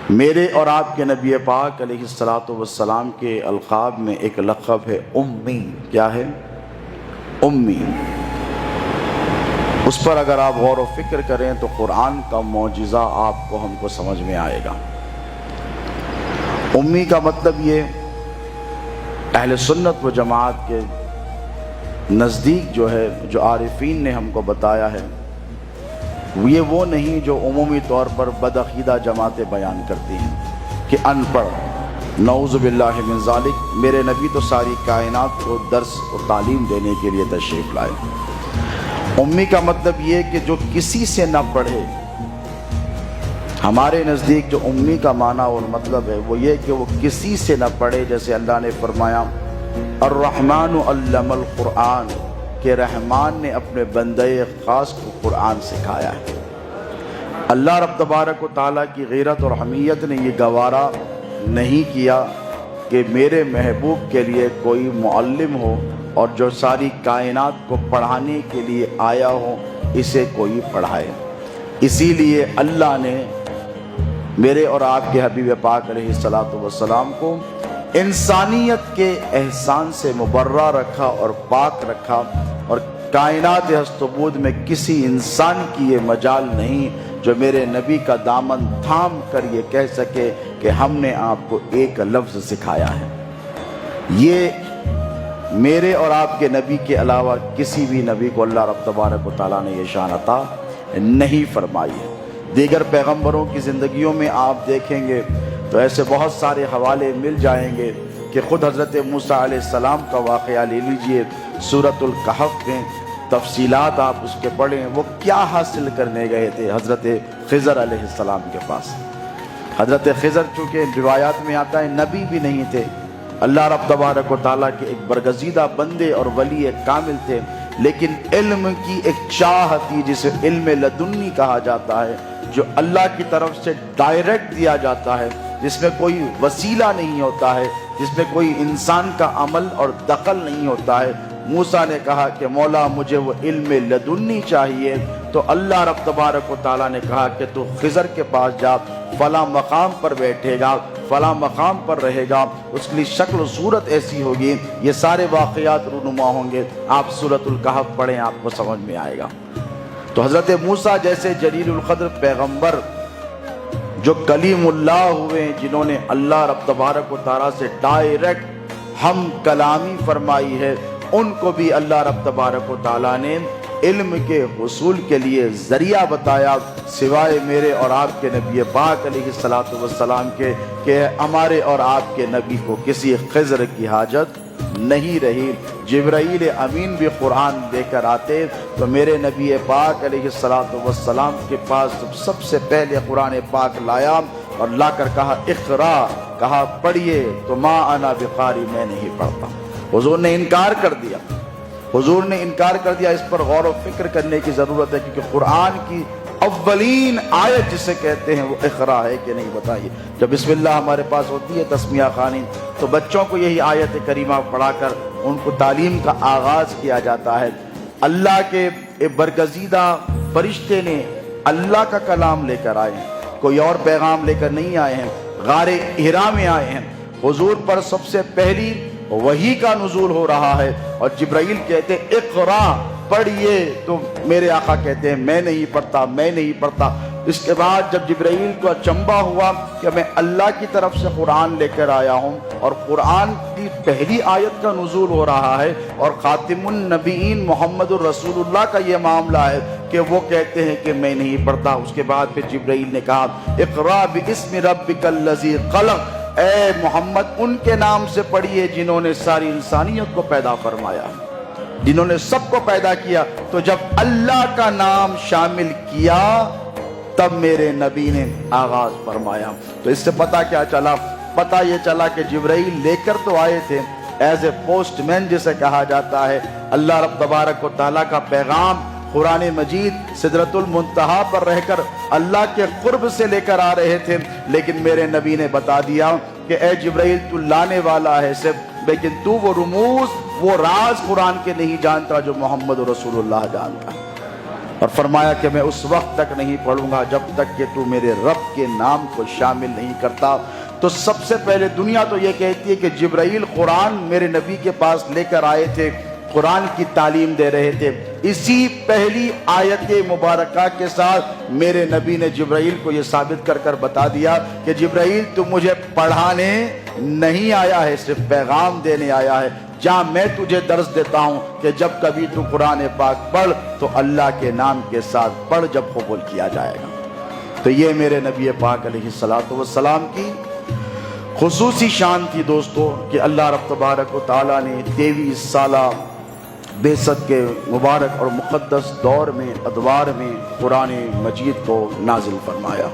میرے اور آپ کے نبی پاک علیہ الصلاۃ والسلام کے القاب میں ایک لقب ہے امی۔ کیا ہے؟ امی۔ اس پر اگر آپ غور و فکر کریں تو قرآن کا معجزہ آپ کو ہم کو سمجھ میں آئے گا۔ امی کا مطلب یہ اہل سنت و جماعت کے نزدیک جو ہے، جو عارفین نے ہم کو بتایا ہے، یہ وہ نہیں جو عمومی طور پر بدعقیدہ جماعتیں بیان کرتی ہیں کہ ان پڑھ، نعوذ باللہ من ذالک۔ میرے نبی تو ساری کائنات کو درس و تعلیم دینے کے لیے تشریف لائے۔ امی کا مطلب یہ کہ جو کسی سے نہ پڑھے۔ ہمارے نزدیک جو امی کا معنی اور مطلب ہے وہ یہ کہ وہ کسی سے نہ پڑھے، جیسے اللہ نے فرمایا الرحمن علم القرآن، کہ رحمان نے اپنے بندے خاص کو قرآن سکھایا ہے۔ اللہ رب تبارک و تعالیٰ کی غیرت اور حمیت نے یہ گوارا نہیں کیا کہ میرے محبوب کے لیے کوئی معلم ہو اور جو ساری کائنات کو پڑھانے کے لیے آیا ہو اسے کوئی پڑھائے۔ اسی لیے اللہ نے میرے اور آپ کے حبیب پاک علیہ الصلاۃ والسلام کو انسانیت کے احسان سے مبرہ رکھا اور پاک رکھا، اور کائنات ہست و بود میں کسی انسان کی یہ مجال نہیں جو میرے نبی کا دامن تھام کر یہ کہہ سکے کہ ہم نے آپ کو ایک لفظ سکھایا ہے۔ یہ میرے اور آپ کے نبی کے علاوہ کسی بھی نبی کو اللہ رب تبارک و تعالیٰ نے یہ شان عطا نہیں فرمائی ہے۔ دیگر پیغمبروں کی زندگیوں میں آپ دیکھیں گے تو ایسے بہت سارے حوالے مل جائیں گے کہ خود حضرت موسیٰ علیہ السلام کا واقعہ لے لیجئے، سورۃ الکہف میں تفصیلات آپ اس کے پڑھیں، وہ کیا حاصل کرنے گئے تھے حضرت خضر علیہ السلام کے پاس۔ حضرت خضر چونکہ روایات میں آتا ہے نبی بھی نہیں تھے، اللہ رب تبارک و تعالیٰ کے ایک برگزیدہ بندے اور ولی کامل تھے، لیکن علم کی ایک چاہ تھی جسے علم لدنی کہا جاتا ہے، جو اللہ کی طرف سے ڈائریکٹ دیا جاتا ہے، جس میں کوئی وسیلہ نہیں ہوتا ہے، جس میں کوئی انسان کا عمل اور دخل نہیں ہوتا ہے۔ موسیٰ نے کہا کہ مولا مجھے وہ علم لدنی چاہیے، تو اللہ رب تبارک و تعالیٰ نے کہا کہ تو خضر کے پاس جا، فلاں مقام پر بیٹھے گا، فلاں مقام پر رہے گا، اس کی شکل و صورت ایسی ہوگی، یہ سارے واقعات رونما ہوں گے۔ آپ سورۃ الکہف پڑھیں، آپ کو سمجھ میں آئے گا۔ تو حضرت موسیٰ جیسے جلیل القدر پیغمبر جو کلیم اللہ ہوئے، جنہوں نے اللہ رب تبارک و تعالیٰ سے ڈائریکٹ ہم کلامی فرمائی ہے، ان کو بھی اللہ رب تبارک و تعالیٰ نے علم کے حصول کے لیے ذریعہ بتایا، سوائے میرے اور آپ کے نبی پاک علیہ الصلاۃ والسلام کے، کہ ہمارے اور آپ کے نبی کو کسی خضر کی حاجت نہیں رہی۔ جبرائیل امین بھی قرآن لے کر آتے تو میرے نبی پاک علیہ الصلاۃ والسلام کے پاس سب سے پہلے قرآن پاک لایا اور لا کر کہا اقرا، کہا پڑھیے، تو ما انا بقاری، میں نہیں پڑھتا۔ حضور نے انکار کر دیا، حضور نے انکار کر دیا۔ اس پر غور و فکر کرنے کی ضرورت ہے، کیونکہ قرآن کی اولین آیت جسے کہتے ہیں وہ اقرا ہے کہ نہیں، بتائیے۔ جب بسم اللہ ہمارے پاس ہوتی ہے تسمیہ خوانی تو بچوں کو یہی آیت کریمہ پڑھا کر ان کو تعلیم کا آغاز کیا جاتا ہے۔ اللہ کے برگزیدہ فرشتے نے اللہ کا کلام لے کر آئے ہیں، کوئی اور پیغام لے کر نہیں آئے ہیں، غار حرا میں آئے ہیں، حضور پر سب سے پہلی وحی کا نزول ہو رہا ہے، اور جبرائیل کہتے ہیں اقرا، پڑھیے، تو میرے آقا کہتے ہیں میں نہیں پڑھتا، میں نہیں پڑھتا۔ اس کے بعد جب جبرائیل کو اچنبھا ہوا کہ میں اللہ کی طرف سے قرآن لے کر آیا ہوں اور قرآن کی پہلی آیت کا نزول ہو رہا ہے، اور خاتم النبیین محمد الرسول اللہ کا یہ معاملہ ہے کہ وہ کہتے ہیں کہ میں نہیں پڑھتا۔ اس کے بعد پھر جبرائیل نے کہا اقرا باسم ربک الذی خلق، اے محمد ان کے نام سے پڑھیے جنہوں نے ساری انسانیت کو پیدا فرمایا، جنہوں نے سب کو پیدا کیا۔ تو جب اللہ کا نام شامل کیا تب میرے نبی نے آغاز فرمایا۔ تو اس سے پتہ کیا چلا؟ پتہ یہ چلا کہ جبرائیل لے کر تو آئے تھے ایز اے پوسٹ مین جسے کہا جاتا ہے، اللہ رب تبارک و تعالیٰ کا پیغام قرآن مجید سدرۃ المنتہا پر رہ کر اللہ کے قرب سے لے کر آ رہے تھے، لیکن میرے نبی نے بتا دیا کہ اے جبرائیل تو لانے والا ہے صرف، لیکن تو وہ رموز، وہ راز قرآن کے نہیں جانتا جو محمد رسول اللہ جانتا ہے۔ اور فرمایا کہ میں اس وقت تک نہیں پڑھوں گا جب تک کہ تو میرے رب کے نام کو شامل نہیں کرتا۔ تو سب سے پہلے دنیا تو یہ کہتی ہے کہ جبرائیل قرآن میرے نبی کے پاس لے کر آئے تھے، قرآن کی تعلیم دے رہے تھے۔ اسی پہلی آیت مبارکہ کے ساتھ میرے نبی نے جبرائیل کو یہ ثابت کر کر بتا دیا کہ جبرائیل تو مجھے پڑھانے نہیں آیا ہے، صرف پیغام دینے آیا ہے۔ جہاں میں تجھے درس دیتا ہوں کہ جب کبھی تو قرآن پاک پڑھ تو اللہ کے نام کے ساتھ پڑھ، جب قبول کیا جائے گا۔ تو یہ میرے نبی پاک علیہ السلام کی خصوصی شان تھی دوستو کہ اللہ رب تبارک و تعالیٰ نے 23 سالہ بعثت کے مبارک اور مقدس دور میں ادوار میں قرآن مجید کو نازل فرمایا۔